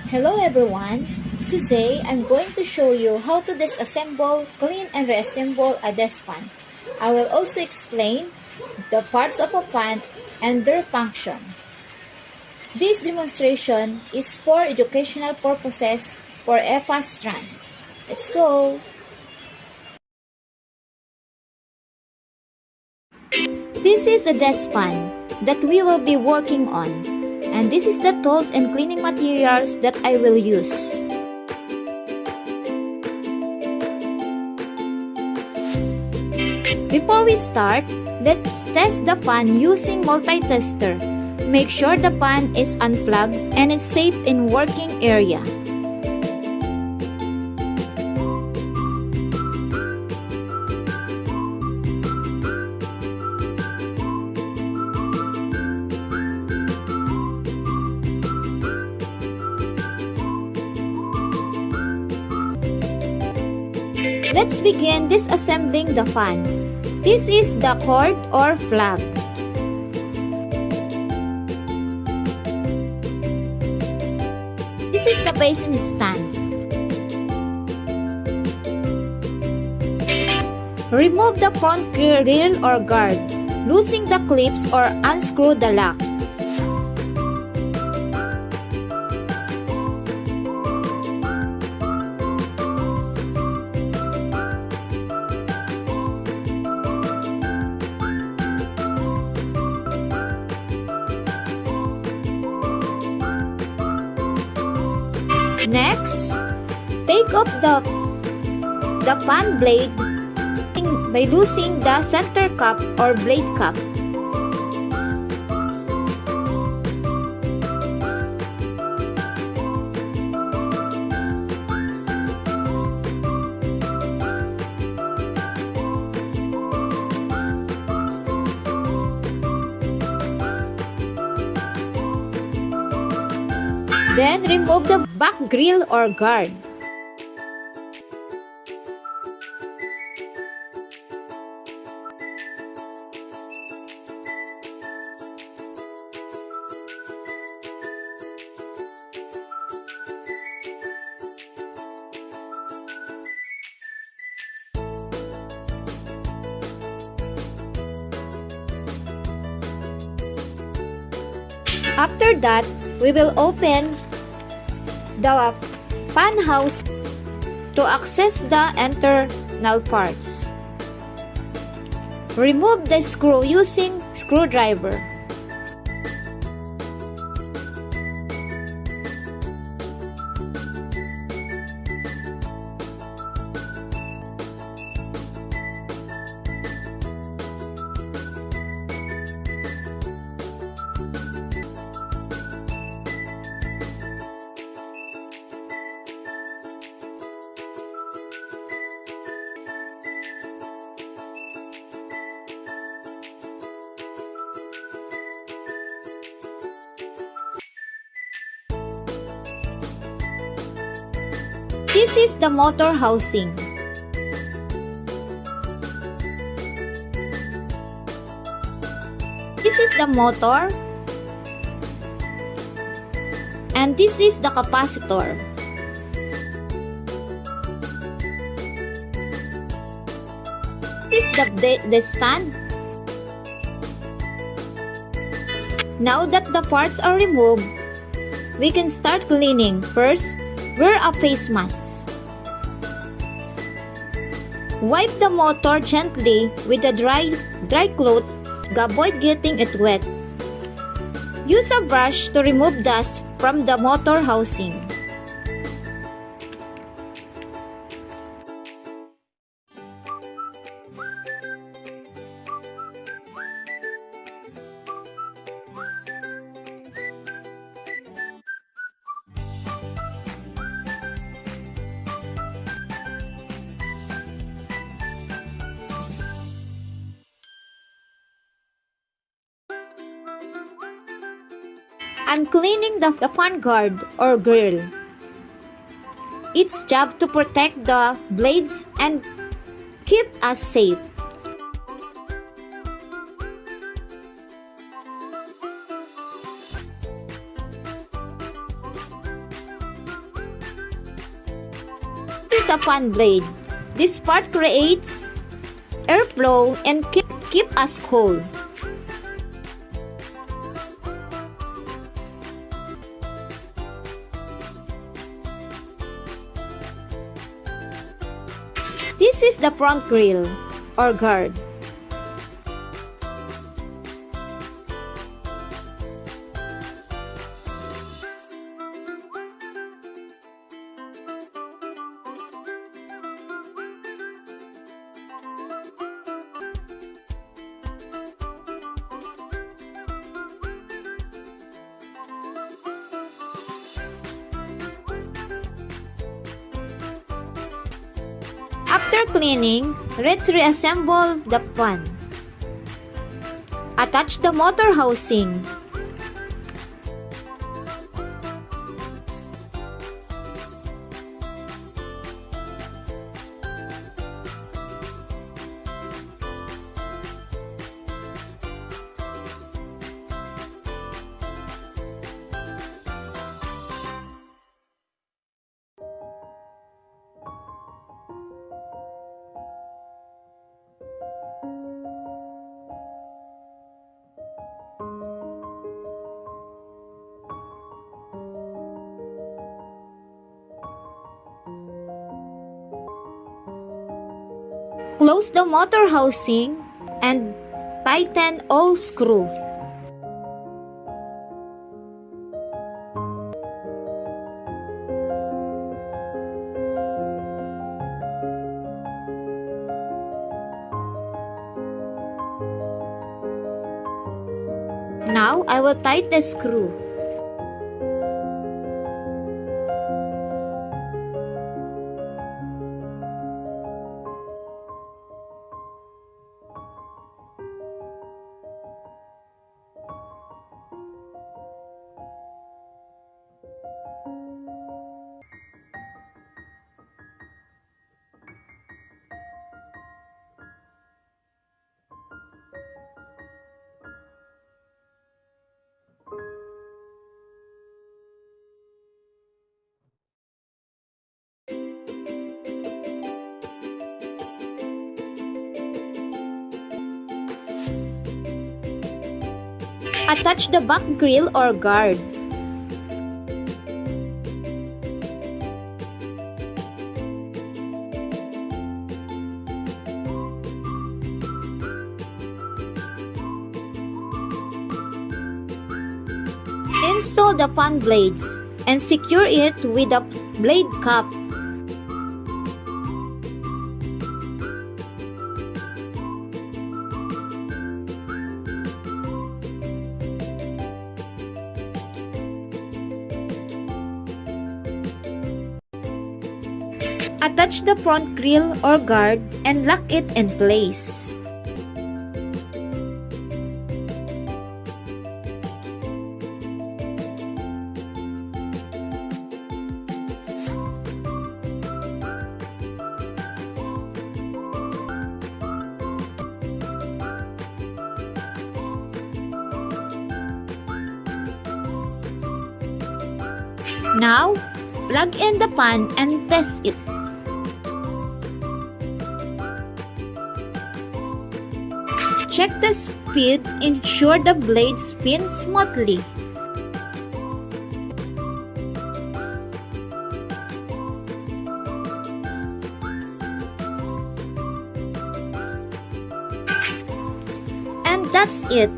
Hello everyone! Today, I'm going to show you how to disassemble, clean, and reassemble a desk fan. I will also explain the parts of a fan and their function. This demonstration is for educational purposes for Epas strand. Let's go! This is the desk fan that we will be working on. And this is the tools and cleaning materials that I will use. Before we start, let's test the fan using multi-tester. Make sure the fan is unplugged and is safe in working area. Let's begin disassembling the fan. This is the cord or plug. This is the basin stand. Remove the front grill or guard, loosen the clips or unscrew the lock. Next, take off the fan blade by loosening the center cap or blade cap. Then remove the back grill or guard. After that, we will open the fan house to access the internal parts. Remove the screw using screwdriver. This is the motor housing. This is the motor. And this is the capacitor. This is the stand. Now that the parts are removed, we can start cleaning. First, wear a face mask. Wipe the motor gently with a dry cloth to avoid getting it wet. Use a brush to remove dust from the motor housing. I'm cleaning the fan guard or grill. Its job to protect the blades and keep us safe. is a fan blade. This part creates airflow and keep us cool. This is the front grill or guard. After cleaning, let's reassemble the fan. Attach the motor housing. Close the motor housing and tighten all screws. Now I will tighten the screw. Attach the back grill or guard. Install the fan blades and secure it with a blade cap. Attach the front grill or guard and lock it in place. Now, plug in the pan and test it. Check the speed, ensure the blade spins smoothly. And that's it.